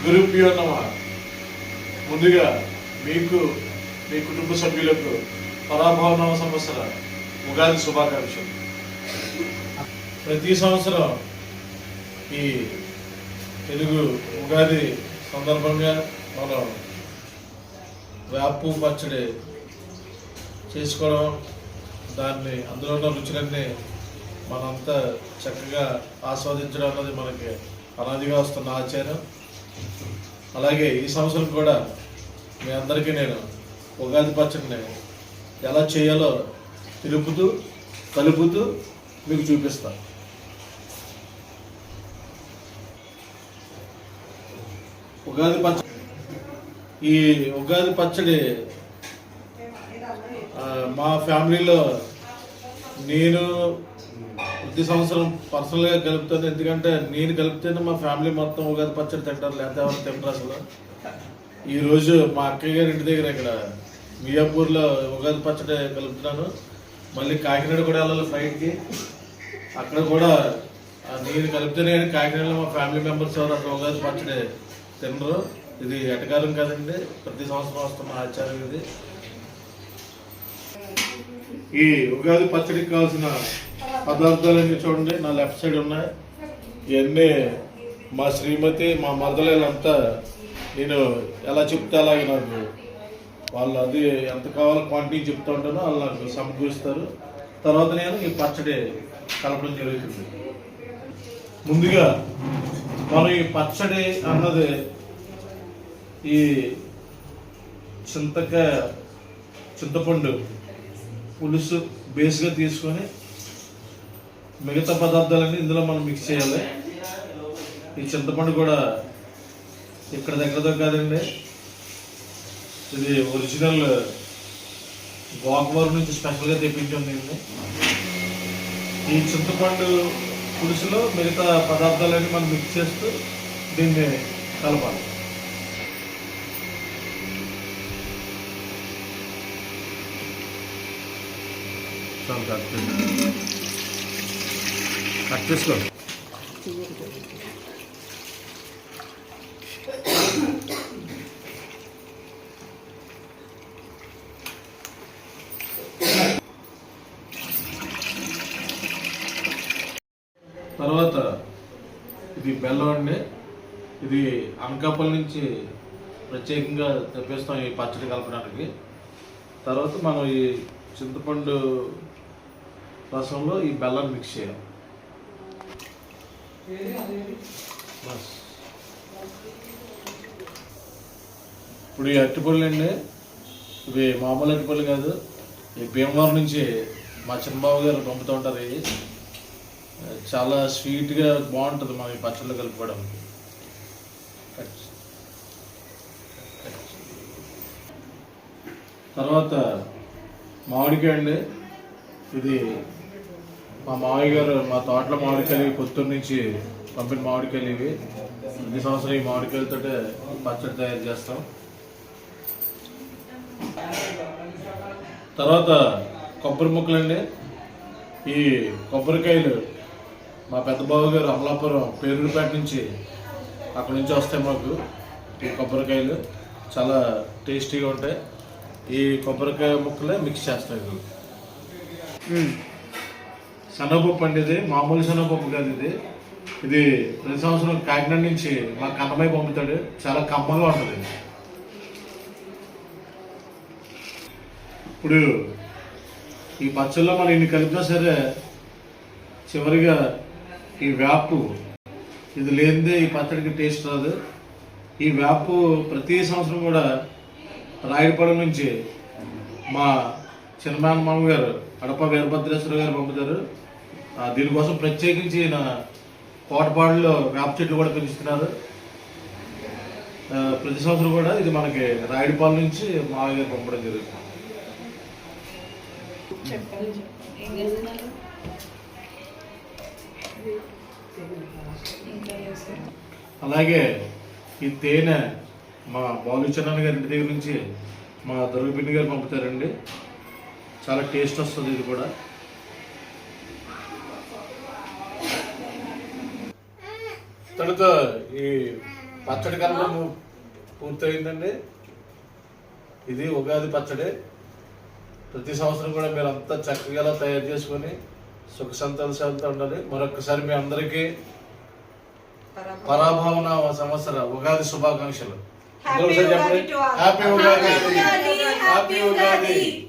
గురుప్రియో నమః. ముందుగా మీకు మీ కుటుంబ సభ్యులకు పరాభవ నవ సంవత్సర ఉగాది శుభాకాంక్షలు. ప్రతి సంవత్సరం ఈ తెలుగు ఉగాది సందర్భంగా మనం వేప పచ్చడి చేసుకోవడం, దాన్ని అందులో ఉన్న రుచులన్నీ మనంతా చక్కగా ఆస్వాదించడం అన్నది మనకి అనాదిగా వస్తున్న ఆచారం. అలాగే ఈ సంవత్సరం కూడా మీ అందరికీ నేను ఉగాది పచ్చడిని ఎలా చేయాలో తిరుపుతూ కలుపుతూ మీకు చూపిస్తాను. ఈ ఉగాది పచ్చడి మా ఫ్యామిలీలో నేను ప్రతి సంవత్సరం పర్సనల్గా కలుపుతాను. ఎందుకంటే నేను కలిపితేనే మా ఫ్యామిలీ మొత్తం ఉగాది పచ్చడి తింటారు, లేకపోతే ఎవరు తింటారు అసలు. ఈరోజు మా అక్కయ్య గారి ఇంటి దగ్గర ఇక్కడ మియాపూర్లో ఉగాది పచ్చడి కలుపుతున్నాను. మళ్ళీ కాకినాడ కూడా వెళ్ళాలి ఫ్లైట్కి. అక్కడ కూడా నేను కలిపితేనే కానీ కాకినాడలో మా ఫ్యామిలీ మెంబర్స్ ఎవరు అక్కడ ఉగాది పచ్చడి తినరు. ఇది ఎటకారం కదండి, ప్రతి సంవత్సరం వస్తున్న ఆచారం ఇది. ఈ ఉగాది పచ్చడికి కావాల్సిన పదార్థాలన్నీ చూడండి, నా లెఫ్ట్ సైడ్ ఉన్నాయి. ఇవన్నీ మా శ్రీమతి మా మరదలంతా నేను ఎలా చెప్తే అలాగే నాకు వాళ్ళు అది ఎంత కావాలో క్వాంటిటీ చెప్తూ ఉంటానో వాళ్ళు నాకు సమకూరుస్తారు. తర్వాత నేను ఈ పచ్చడి కలపడం జరుగుతుంది. ముందుగా మనం ఈ పచ్చడి అన్నది ఈ చింతపండు పులుసు బేస్గా తీసుకొని మిగతా పదార్థాలన్నీ ఇందులో మనం మిక్స్ చేయాలి. ఈ చింతపండు కూడా ఇక్కడ దగ్గరతో కాదండి, ఇది ఒరిజినల్ గోకవరం నుంచి స్పెషల్గా తెప్పించాం దీన్ని. ఈ చింతపండు పులుసులో మిగతా పదార్థాలన్నీ మనం మిక్స్ చేస్తూ దీన్ని కలపాలి. కట్ చేసుకో. తర్వాత ఇది బెల్లం అండి. ఇది అనకాపల్లి నుంచి ప్రత్యేకంగా తెప్పిస్తాం ఈ పచ్చడి కలపడానికి. తర్వాత మనం ఈ చింతపండు రసంలో ఈ బెల్లం మిక్స్ చేయాలి. ఇప్పుడు ఈ అరటిపళ్ళు అండి, ఇవి మామూలు అరటిపళ్ళు కాదు, ఈ భీమవరం నుంచి మా చిన్నబాబు గారు పంపుతూ ఉంటారు. ఇవి చాలా స్వీట్గా బాగుంటుంది మనం ఈ పచ్చళ్ళు కలుపుకోవడం. తర్వాత మామిడికాయ అండి, ఇది మా మామయ్య గారు మా తోటలో మామిడికాయలు కొత్తూరు నుంచి పంపిన మామిడికాయలు ఇవి. ప్రతి సంవత్సరం ఈ మామిడికాయలతో పచ్చడి తయారు చేస్తాం. తర్వాత కొబ్బరి ముక్కలండి. ఈ కొబ్బరికాయలు మా పెద్ద బాబు గారు అమలాపురం పేరుపేట నుంచి అక్కడ నుంచి వస్తాయి మాకు. ఈ కొబ్బరికాయలు చాలా టేస్టీగా ఉంటాయి. ఈ కొబ్బరికాయ ముక్కలే మిక్స్ చేస్తాయి. శనగపప్పు అండి, ఇది మామూలు శనగపప్పు కాదు. ఇది ప్రతి సంవత్సరం కాకినాడ నుంచి మా కన్నమయ్య పంపుతాడు, చాలా కమ్మగా ఉంటుంది. ఇప్పుడు ఈ పచ్చళ్ళలో మనం ఇన్ని కలిపినా సరే చివరిగా ఈ వేపు ఇది లేనిదే ఈ పచ్చడికి టేస్ట్ రాదు. ఈ వేపు ప్రతి సంవత్సరం కూడా రాయలపాలెం నుంచి మా చిన్నమామ మామ గారు అడప వీరభద్రేశ్వర గారు పంపుతారు. దీనికోసం ప్రత్యేకించి కోటపాడులో వేప చెట్లు కూడా పెంచుతున్నారు. ప్రతి సంవత్సరం కూడా ఇది మనకి రాయలపాలెం నుంచి మామయ్య గారు పంపడం జరుగుతుంది. అలాగే ఈ తేనె మా బాలుచరణ్ గారి ఇంటి దగ్గర నుంచి మా దుర్గపిండి గారు పంపుతారండి. చాలా టేస్ట్ వస్తుంది ఇది కూడా. తర్వాత ఈ పచ్చడి కన్నా పూర్తయిందండి. ఇది ఉగాది పచ్చడి. ప్రతి సంవత్సరం కూడా మీరు అంతా చక్కగా తయారు చేసుకొని సుఖ సంతోషాలతో ఉండాలి. మరొకసారి మీ అందరికీ పరాభవన సంవత్సర ఉగాది శుభాకాంక్షలు. హ్యాపీ ఉగాది. హ్యాపీ ఉగాది.